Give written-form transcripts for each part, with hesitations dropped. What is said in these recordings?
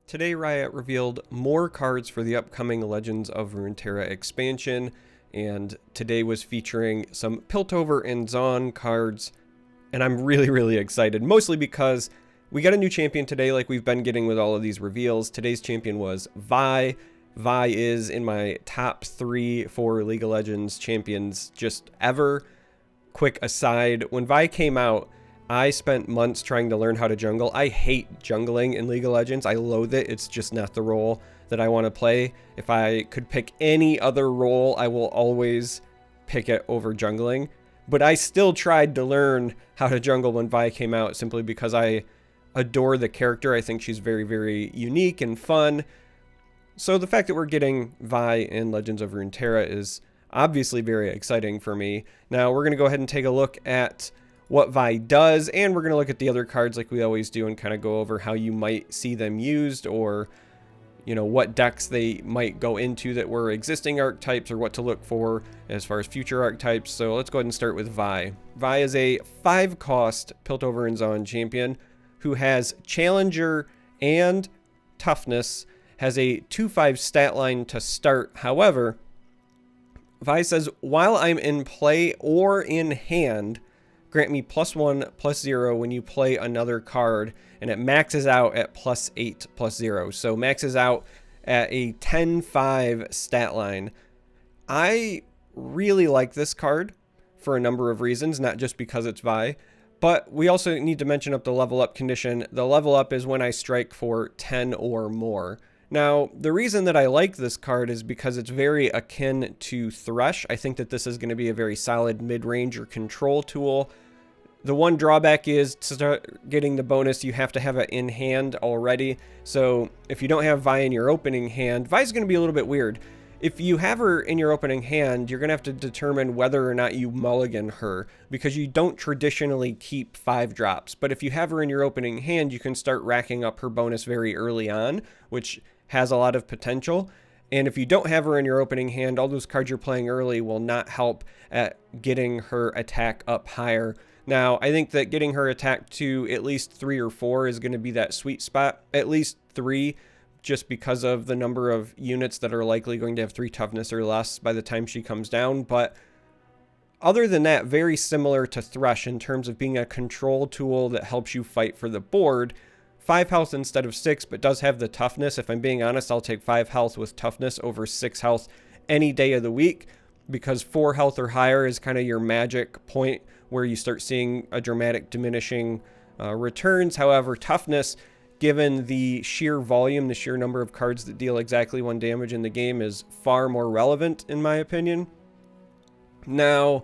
Today, Riot revealed more cards for the upcoming Legends of Runeterra expansion, and today was featuring some Piltover and Zaun cards, and I'm really excited, mostly because we got a new champion today like we've been getting with all of these reveals. Today's champion was Vi. Vi is in my top 3 for League of Legends champions just ever. Quick aside, when Vi came out, I spent months trying to learn how to jungle. I hate jungling in League of Legends. I loathe it. It's just not the role that I want to play. If I could pick any other role, I will always pick it over jungling. But I still tried to learn how to jungle when Vi came out simply because I adore the character. I think she's very unique and fun. So the fact that we're getting Vi in Legends of Runeterra is obviously very exciting for me. Now we're going to go ahead and take a look at what Vi does, and we're going to look at the other cards like we always do and kind of go over how you might see them used, or what decks they might go into that were existing archetypes, or what to look for as far as future archetypes. So let's go ahead and start with Vi. Vi is a 5-cost Piltover and Zaun champion who has Challenger and Toughness, has a 2/5 stat line to start. However, Vi says, while I'm in play or in hand, grant me +1/+0 when you play another card, and it maxes out at +8/+0. So maxes out at a 10/5 stat line. I really like this card for a number of reasons, not just because it's Vi, but we also need to mention up the level up condition. The level up is when I strike for 10 or more. Now, the reason that I like this card is because it's very akin to Thresh. I think that this is going to be a very solid mid-range or control tool. The one drawback is to start getting the bonus, you have to have it in hand already. So if you don't have Vi in your opening hand, Vi's going to be a little bit weird. If you have her in your opening hand, you're going to have to determine whether or not you mulligan her, because you don't traditionally keep 5 drops. But if you have her in your opening hand, you can start racking up her bonus very early on, which has a lot of potential. And if you don't have her in your opening hand, all those cards you're playing early will not help at getting her attack up higher. Now, I think that getting her attack to at least 3 or 4 is going to be that sweet spot. At least 3, just because of the number of units that are likely going to have 3 toughness or less by the time she comes down. But other than that, very similar to Thresh in terms of being a control tool that helps you fight for the board. 5 health instead of 6, but does have the toughness. If I'm being honest, I'll take 5 health with toughness over 6 health any day of the week, because 4 health or higher is kind of your magic point where you start seeing a dramatic diminishing returns. However, toughness, given the sheer volume, the sheer number of cards that deal exactly 1 damage in the game, is far more relevant in my opinion. Now,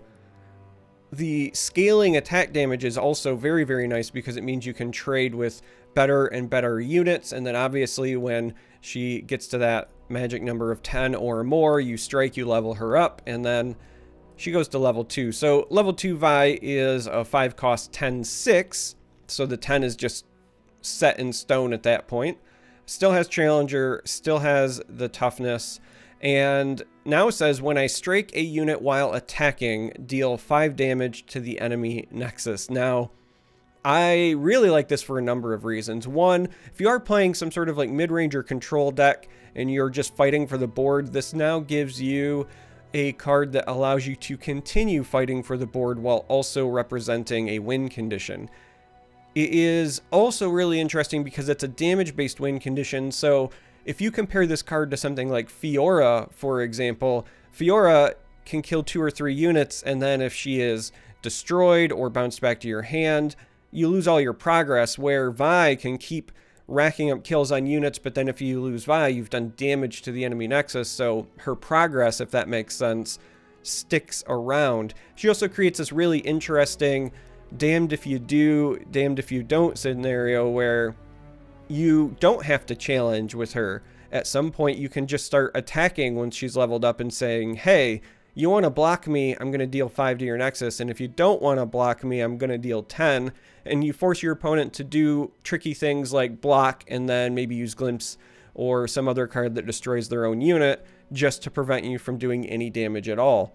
the scaling attack damage is also very nice because it means you can trade with better and better units, and then obviously when she gets to that magic number of 10 or more, you strike, you level her up, and then she goes to level 2. So level 2 Vi is a 5-cost 10/6, so the 10 is just set in stone at that point. Still has Challenger, still has the toughness, and now it says, when I strike a unit while attacking, deal 5 damage to the enemy nexus. Now, I really like this for a number of reasons. One, if you are playing some sort of like mid-range or control deck and you're just fighting for the board, this now gives you a card that allows you to continue fighting for the board while also representing a win condition. It is also really interesting because it's a damage-based win condition. So if you compare this card to something like Fiora, for example, Fiora can kill 2 or 3 units, and then if she is destroyed or bounced back to your hand, you lose all your progress, where Vi can keep racking up kills on units, but then if you lose Vi, you've done damage to the enemy nexus, so her progress, if that makes sense, sticks around. She also creates this really interesting damned if you do, damned if you don't scenario where you don't have to challenge with her. At some point, you can just start attacking when she's leveled up and saying, hey, you want to block me, I'm going to deal 5 to your nexus, and if you don't want to block me, I'm going to deal 10, and you force your opponent to do tricky things like block and then maybe use Glimpse or some other card that destroys their own unit just to prevent you from doing any damage at all.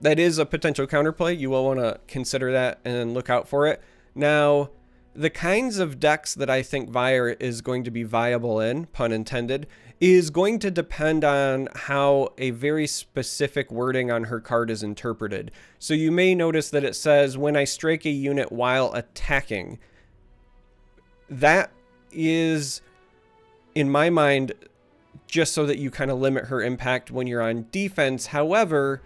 That is a potential counterplay. You will want to consider that and look out for it. Now, the kinds of decks that I think Vi is going to be viable in, pun intended, is going to depend on how a very specific wording on her card is interpreted. So you may notice that it says, when I strike a unit while attacking. That is, in my mind, just so that you kind of limit her impact when you're on defense. However,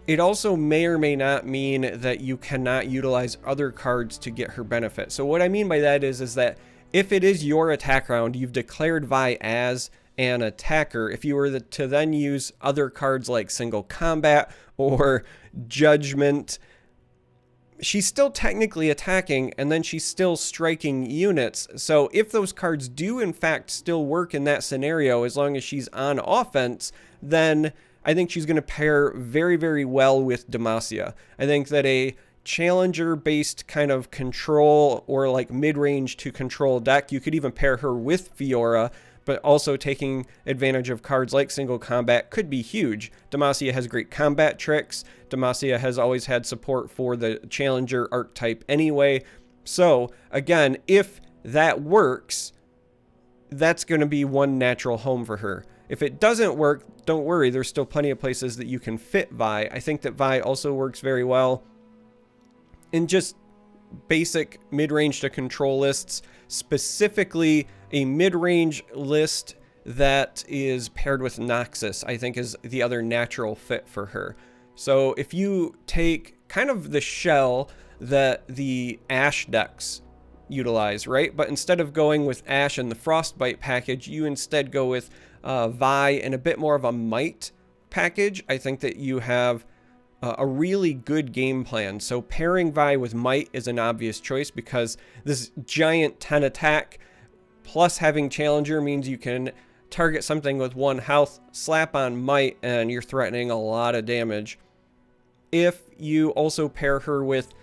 it also may or may not mean that you cannot utilize other cards to get her benefit. So what I mean by that is that if it is your attack round, you've declared Vi as an attacker. If you were to then use other cards like Single Combat or Judgment, she's still technically attacking, and then she's still striking units. So if those cards do in fact still work in that scenario, as long as she's on offense, then I think she's going to pair very, very well with Demacia. I think that a challenger-based kind of control or like mid-range to control deck, you could even pair her with Fiora, but also taking advantage of cards like Single Combat could be huge. Demacia has great combat tricks. Demacia has always had support for the challenger archetype anyway. So again, if that works, that's going to be one natural home for her. If it doesn't work, don't worry, there's still plenty of places that you can fit Vi. I think that Vi also works very well in just basic mid-range to control lists, specifically a mid-range list that is paired with Noxus, I think is the other natural fit for her. So if you take kind of the shell that the Ash decks utilize, right? But instead of going with Ash and the Frostbite package, you instead go with Vi and a bit more of a Might package. I think that you have a really good game plan. So pairing Vi with Might is an obvious choice because this giant 10 attack plus having Challenger means you can target something with 1 health, slap on Might, and you're threatening a lot of damage. If you also pair her with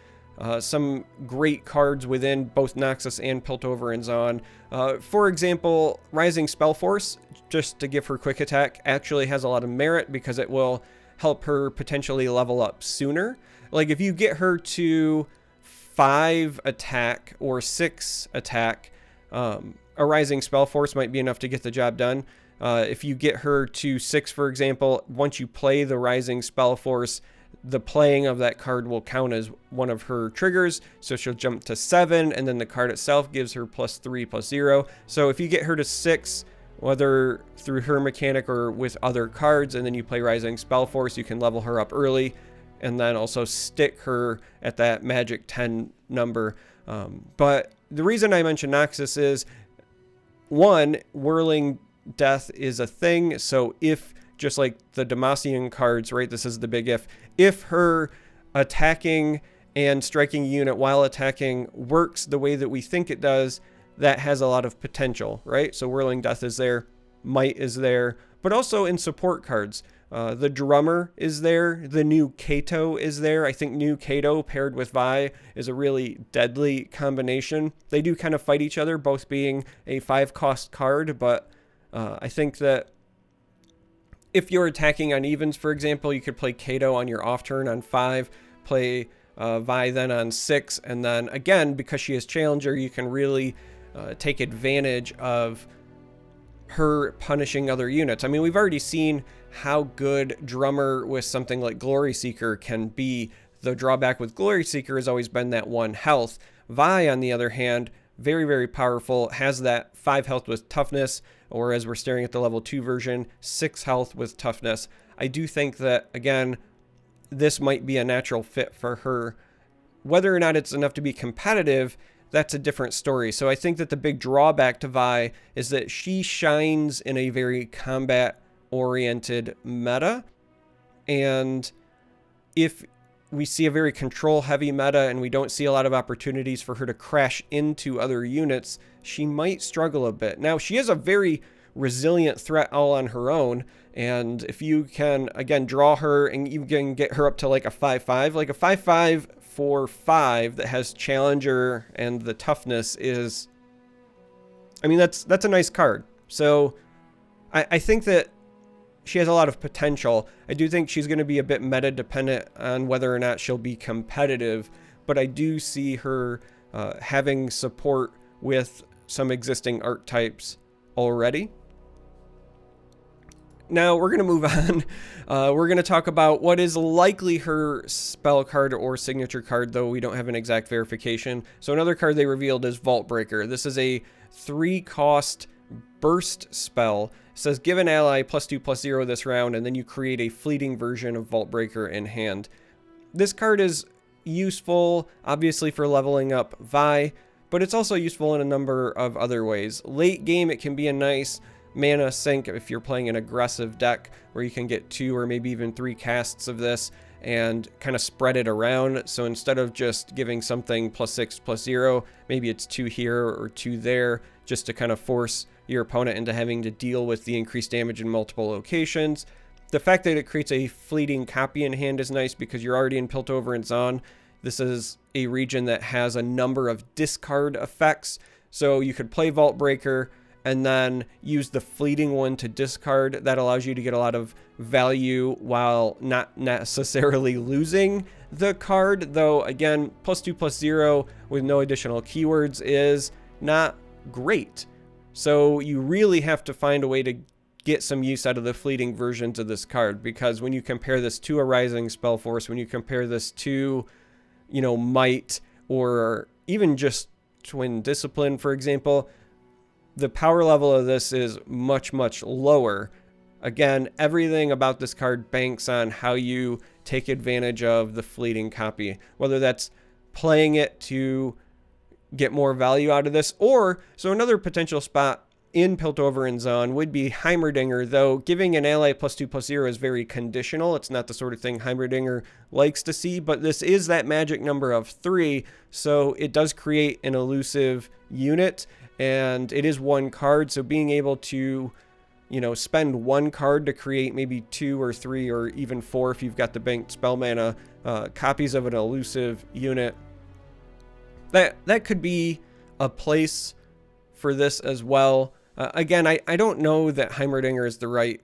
some great cards within both Noxus and Piltover and Zaun. For example, Rising Spellforce, just to give her quick attack, actually has a lot of merit because it will help her potentially level up sooner. Like if you get her to 5 attack or 6 attack, a Rising Spellforce might be enough to get the job done. If you get her to 6, for example, once you play the Rising Spellforce, the playing of that card will count as one of her triggers, so she'll jump to 7, and then the card itself gives her +3/+0. So if you get her to 6, whether through her mechanic or with other cards, and then you play Rising Spellforce, you can level her up early, and then also stick her at that magic 10 number. But the reason I mention Noxus is, 1, Whirling Death is a thing, so if, just like the Demacian cards, right, this is the big if her attacking and striking unit while attacking works the way that we think it does, that has a lot of potential, right? So Whirling Death is there, Might is there, but also in support cards. The Drummer is there, the new Kato is there. I think new Kato paired with Vi is a really deadly combination. They do kind of fight each other, both being a 5-cost card, but I think that if you're attacking on evens, for example, you could play Kato on your off turn on 5, play Vi then on 6, and then again, because she is Challenger, you can really take advantage of her punishing other units. I mean, we've already seen how good Drummer with something like Glory Seeker can be. The drawback with Glory Seeker has always been that 1 health. Vi, on the other hand, very, very powerful, has that 5 health with toughness, or as we're staring at the level 2 version, 6 health with toughness. I do think that, again, this might be a natural fit for her. Whether or not it's enough to be competitive, that's a different story. So I think that the big drawback to Vi is that she shines in a very combat-oriented meta. And if we see a very control-heavy meta and we don't see a lot of opportunities for her to crash into other units, she might struggle a bit. Now, she is a very resilient threat all on her own, and if you can, again, draw her and you can get her up to like a 5/5, like a 5/5 for 5 that has Challenger and the toughness is, I mean, that's a nice card. So I think that she has a lot of potential. I do think she's going to be a bit meta dependent on whether or not she'll be competitive, but I do see her having support with some existing archetypes already. Now we're going to move on. We're going to talk about what is likely her spell card or signature card, though we don't have an exact verification. So another card they revealed is Vault Breaker. This is a 3-cost burst spell. It says give an ally +2/+0 this round, and then you create a fleeting version of Vault Breaker in hand. This card is useful, obviously, for leveling up Vi, but it's also useful in a number of other ways. Late game, it can be a nice mana sink if you're playing an aggressive deck where you can get 2 or maybe even 3 casts of this and kind of spread it around. So instead of just giving something +6/+0, maybe it's 2 here or 2 there, just to kind of force your opponent into having to deal with the increased damage in multiple locations. The fact that it creates a fleeting copy in hand is nice because you're already in Piltover and Zaun. This is a region that has a number of discard effects, so you could play Vault Breaker and then use the fleeting one to discard. That allows you to get a lot of value while not necessarily losing the card, though again, +2/+0 with no additional keywords is not great. So you really have to find a way to get some use out of the fleeting versions of this card, because when you compare this to a Rising Spellforce, when you compare this to, you know, Might, or even just Twin Discipline, for example, the power level of this is much, much lower. Again, everything about this card banks on how you take advantage of the fleeting copy, whether that's playing it to get more value out of this, or so another potential spot in Piltover and Zaun would be Heimerdinger, though giving an ally +2/+0 is very conditional. It's not the sort of thing Heimerdinger likes to see, but this is that magic number of 3, so it does create an elusive unit, and it is 1 card, so being able to, you know, spend 1 card to create maybe 2 or 3 or even 4 if you've got the banked spell mana, copies of an elusive unit, that could be a place for this as well. Again, I don't know that Heimerdinger is the right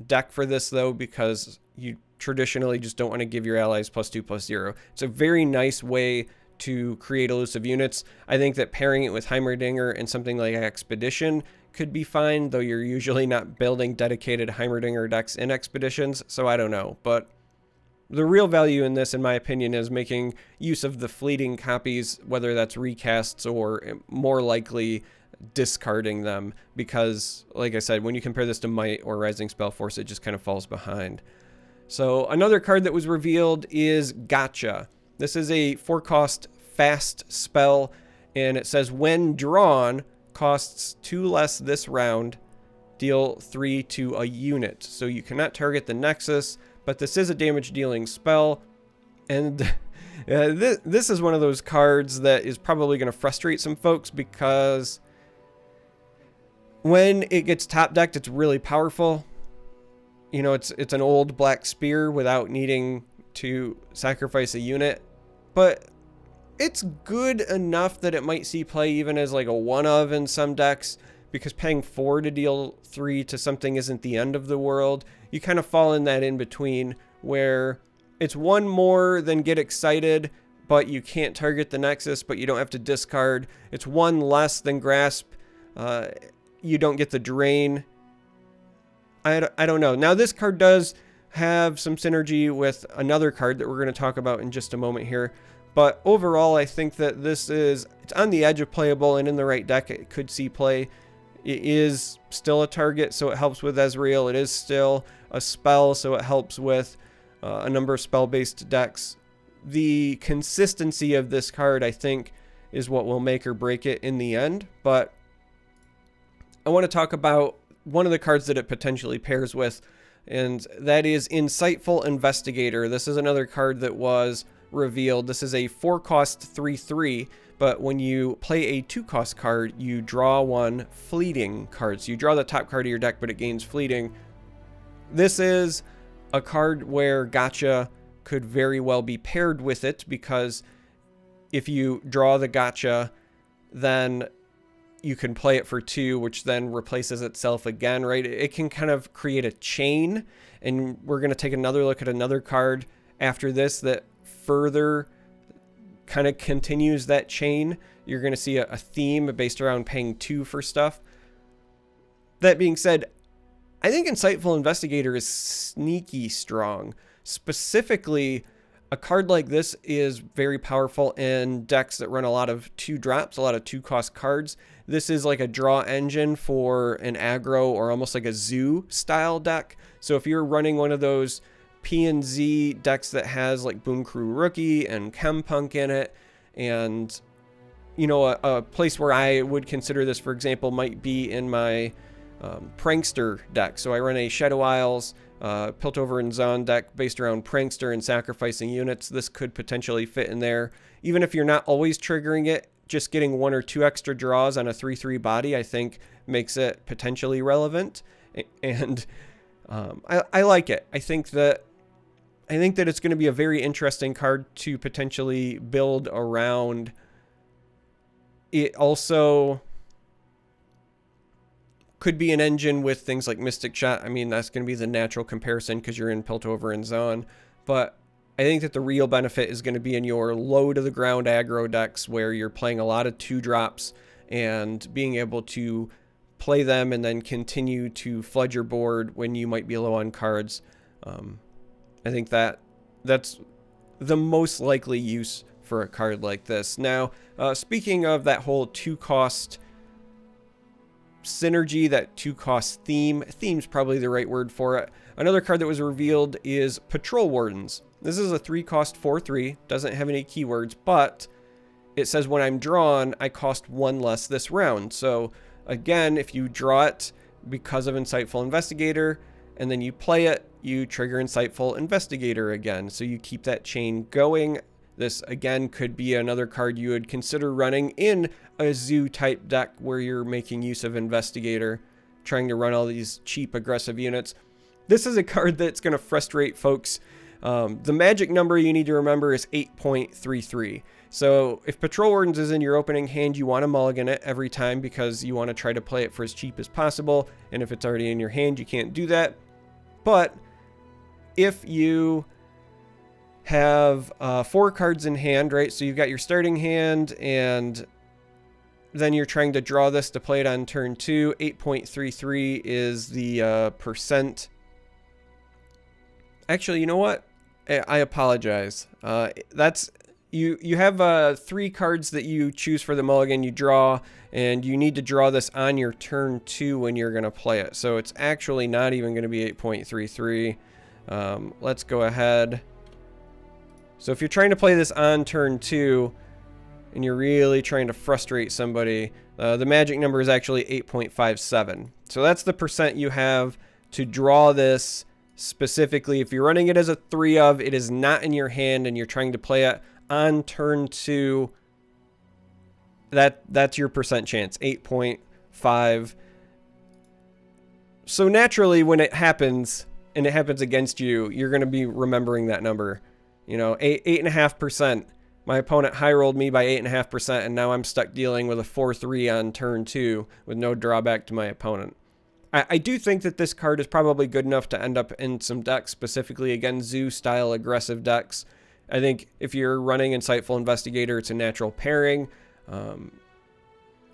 deck for this, though, because you traditionally just don't want to give your allies +2/+0. It's a very nice way to create elusive units. I think that pairing it with Heimerdinger and something like Expedition could be fine, though you're usually not building dedicated Heimerdinger decks in Expeditions, so I don't know. But the real value in this, in my opinion, is making use of the fleeting copies, whether that's recasts or more likely discarding them, because, like I said, when you compare this to Might or Rising Spellforce, it just kind of falls behind. So another card that was revealed is Gotcha. This is a 4-cost fast spell, and it says when drawn, costs 2 less this round, deal 3 to a unit. So you cannot target the Nexus, but this is a damage dealing spell, and this is one of those cards that is probably going to frustrate some folks, because when it gets top decked, it's really powerful. You know, it's an old black spear without needing to sacrifice a unit, but it's good enough that it might see play even as like a one of in some decks, because paying 4 to deal 3 to something isn't the end of the world. You kind of fall in that in between where it's 1 more than get excited, but you can't target the Nexus, but you don't have to discard. It's 1 less than grasp. You don't get the drain. I don't know. Now, this card does have some synergy with another card that we're going to talk about in just a moment here. But overall, I think that it's on the edge of playable, and in the right deck, it could see play. It is still a target, so it helps with Ezreal. It is still a spell, so it helps with a number of spell-based decks. The consistency of this card, I think, is what will make or break it in the end. But I want to talk about one of the cards that it potentially pairs with, and that is Insightful Investigator. This is another card that was revealed. This is a 4-cost 3/3, but when you play a 2-cost card, you draw 1 fleeting card. So you draw the top card of your deck, but it gains fleeting. This is a card where Gotcha could very well be paired with it, because if you draw the Gotcha, then you can play it for 2, which then replaces itself again, right? It can kind of create a chain, and we're going to take another look at another card after this that further kind of continues that chain. You're going to see a theme based around paying 2 for stuff. That being said, I think Insightful Investigator is sneaky strong. Specifically, a card like this is very powerful in decks that run a lot of 2-drops, a lot of 2-cost cards. This is like a draw engine for an aggro or almost like a zoo style deck. So if you're running one of those P&Z decks that has like Boom Crew Rookie and Chempunk in it, and you know, a place where I would consider this, for example, might be in my Prankster deck. So I run a Shadow Isles, Piltover Zaun deck based around Prankster and sacrificing units. This could potentially fit in there. Even if you're not always triggering it, just getting 1 or 2 extra draws on a 3/3 body, I think makes it potentially relevant. And I like it. I think that it's going to be a very interesting card to potentially build around. It also could be an engine with things like Mystic Shot. I mean, that's going to be the natural comparison because you're in Piltover and Zaun. But I think that the real benefit is going to be in your low to the ground aggro decks where you're playing a lot of 2-drops and being able to play them and then continue to flood your board when you might be low on cards. I think that's the most likely use for a card like this. Now, speaking of that whole 2-cost synergy, that 2-cost theme's probably the right word for it. Another card that was revealed is Patrol Wardens. This is a 3-cost 4/3, doesn't have any keywords, but it says when I'm drawn, I cost 1 less this round. So again, if you draw it because of Insightful Investigator, and then you play it, you trigger Insightful Investigator again. So you keep that chain going. This, again, could be another card you would consider running in a zoo-type deck where you're making use of Investigator, trying to run all these cheap, aggressive units. This is a card that's going to frustrate folks. The magic number you need to remember is 8.33. So if Patrol Wardens is in your opening hand, you want to mulligan it every time because you want to try to play it for as cheap as possible. And if it's already in your hand, you can't do that. But if you have 4 cards in hand, right? So you've got your starting hand, and then you're trying to draw this to play it on turn 2. 8.33 is the percent. Actually, you know what? I apologize. That's you have 3 cards that you choose for the mulligan. You draw, and you need to draw this on your turn 2 when you're going to play it. So it's actually not even going to be 8.33. Let's go ahead. So if you're trying to play this on turn 2 and you're really trying to frustrate somebody, the magic number is actually 8.57. So that's the percent you have to draw this specifically. If you're running it as a 3 of, it is not in your hand and you're trying to play it on turn 2, that's your percent chance, 8.5. So naturally, when it happens and it happens against you, you're going to be remembering that number. You know, 8.5%. My opponent high rolled me by 8.5%, and now I'm stuck dealing with a 4/3 on turn 2 with no drawback to my opponent. I do think that this card is probably good enough to end up in some decks, specifically, again, zoo-style aggressive decks. I think if you're running Insightful Investigator, it's a natural pairing.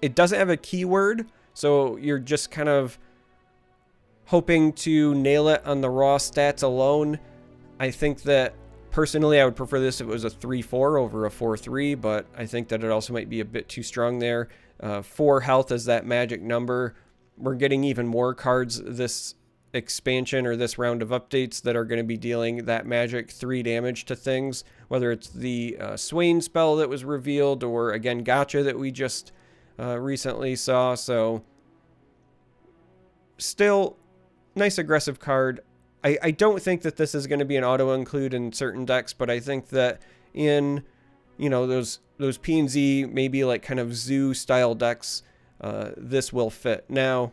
It doesn't have a keyword, so you're just kind of hoping to nail it on the raw stats alone. I think that personally, I would prefer this if it was a 3/4 over a 4/3, but I think that it also might be a bit too strong there. 4 health is that magic number. We're getting even more cards this expansion or this round of updates that are going to be dealing that magic 3 damage to things, whether it's the Swain spell that was revealed or, again, Gotcha that we just recently saw. So still, nice aggressive card. I don't think that this is going to be an auto-include in certain decks, but I think that in, you know, those P&Z, maybe like kind of zoo-style decks, this will fit. Now,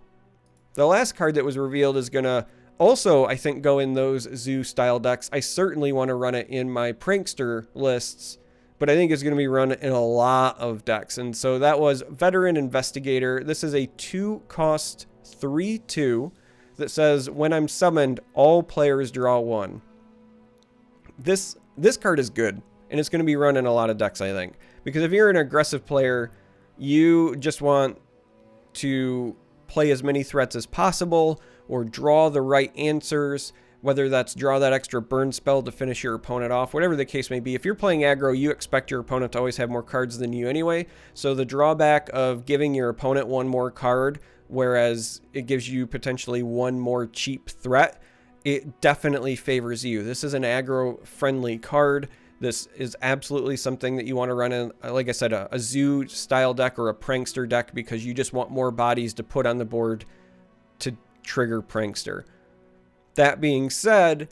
the last card that was revealed is going to also, I think, go in those zoo-style decks. I certainly want to run it in my Prankster lists, but I think it's going to be run in a lot of decks. And so that was Veteran Investigator. This is a 2-cost 3/2. That says, when I'm summoned, all players draw 1. This card is good, and it's going to be run in a lot of decks, I think. Because if you're an aggressive player, you just want to play as many threats as possible or draw the right answers, whether that's draw that extra burn spell to finish your opponent off, whatever the case may be. If you're playing aggro, you expect your opponent to always have more cards than you anyway. So the drawback of giving your opponent one more card, whereas it gives you potentially one more cheap threat, it definitely favors you. This is an aggro-friendly card. This is absolutely something that you want to run in, like I said, a zoo style deck or a prankster deck, because you just want more bodies to put on the board to trigger prankster. That being said,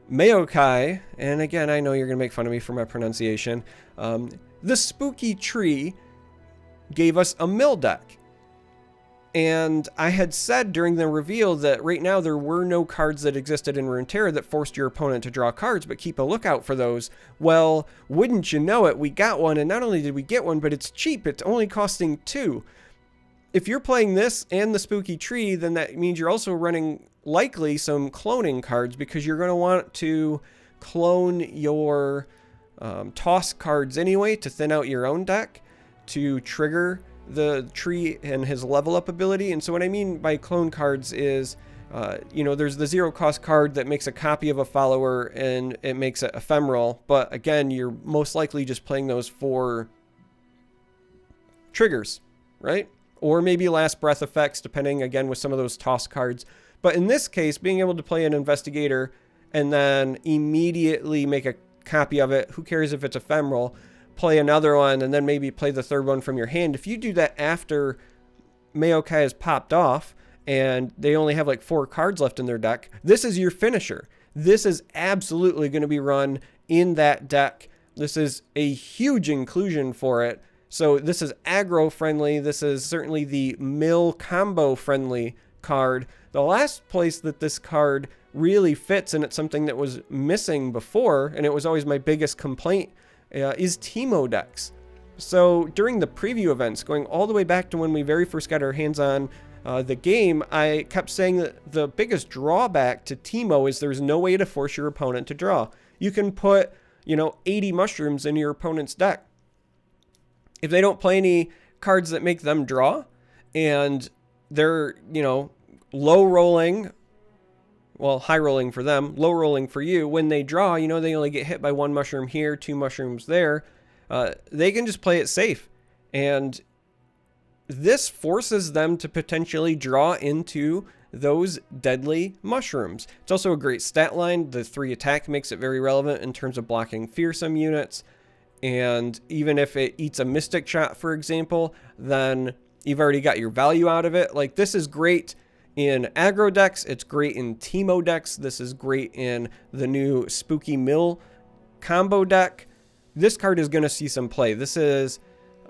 Maokai, and again, I know you're going to make fun of me for my pronunciation, the Spooky Tree gave us a mill deck. And I had said during the reveal that right now there were no cards that existed in Runeterra that forced your opponent to draw cards, but keep a lookout for those. Well, wouldn't you know it, we got one, and not only did we get one, but it's cheap. It's only costing 2. If you're playing this and the Spooky Tree, then that means you're also running likely some cloning cards, because you're going to want to clone your toss cards anyway to thin out your own deck to trigger the tree and his level up ability. And so what I mean by clone cards is, you know, there's the 0 cost card that makes a copy of a follower and it makes it ephemeral. But again, you're most likely just playing those for triggers, right? Or maybe last breath effects, depending again with some of those toss cards. But in this case, being able to play an Investigator and then immediately make a copy of it, who cares if it's ephemeral, play another one, and then maybe play the third one from your hand. If you do that after Maokai has popped off and they only have like 4 cards left in their deck, this is your finisher. This is absolutely going to be run in that deck. This is a huge inclusion for it. So this is aggro friendly. This is certainly the mill combo friendly card. The last place that this card really fits, and it's something that was missing before, and it was always my biggest complaint, is Teemo decks. So during the preview events, going all the way back to when we very first got our hands on the game, I kept saying that the biggest drawback to Teemo is there's no way to force your opponent to draw. You can put, you know, 80 mushrooms in your opponent's deck. If they don't play any cards that make them draw, and they're, you know, low rolling, well, high rolling for them, low rolling for you, when they draw, you know, they only get hit by 1 mushroom here, 2 mushrooms there, they can just play it safe. And this forces them to potentially draw into those deadly mushrooms. It's also a great stat line. The 3 attack makes it very relevant in terms of blocking fearsome units. And even if it eats a mystic shot, for example, then you've already got your value out of it. Like, this is great in aggro decks, it's great in Teemo decks, this is great in the new Spooky Mill combo deck. This card is going to see some play. This is,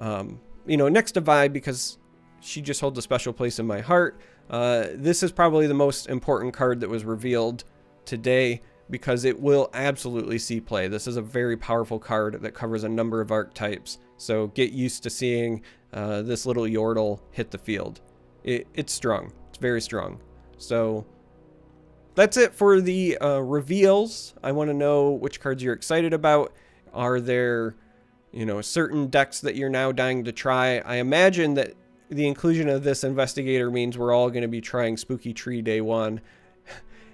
you know, next to Vi, because she just holds a special place in my heart. This is probably the most important card that was revealed today, because it will absolutely see play. This is a very powerful card that covers a number of archetypes. So get used to seeing this little yordle hit the field. It's strong. Very strong. So that's it for the reveals. I want to know which cards you're excited about. Are there, you know, certain decks that you're now dying to try? I imagine that the inclusion of this Investigator means we're all going to be trying Spooky Tree day 1.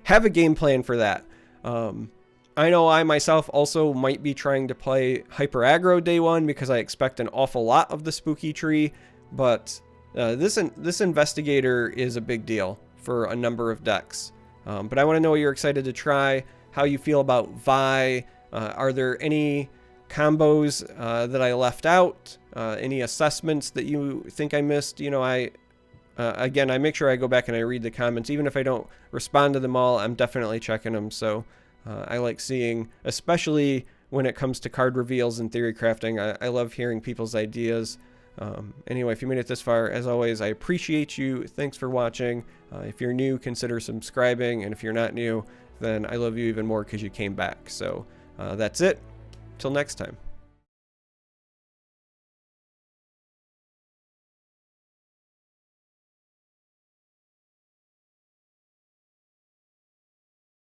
Have a game plan for that. I know I myself also might be trying to play Hyper Aggro day 1, because I expect an awful lot of the Spooky Tree, but this Investigator is a big deal for a number of decks. But I want to know what you're excited to try, how you feel about Vi. Are there any combos that I left out? Any assessments that you think I missed? You know, again, I make sure I go back and I read the comments. Even if I don't respond to them all, I'm definitely checking them. So I like seeing, especially when it comes to card reveals and theory crafting, I love hearing people's ideas. Anyway, if you made it this far, as always, I appreciate you. Thanks for watching. If you're new, consider subscribing. And if you're not new, then I love you even more because you came back. So that's it. Till next time.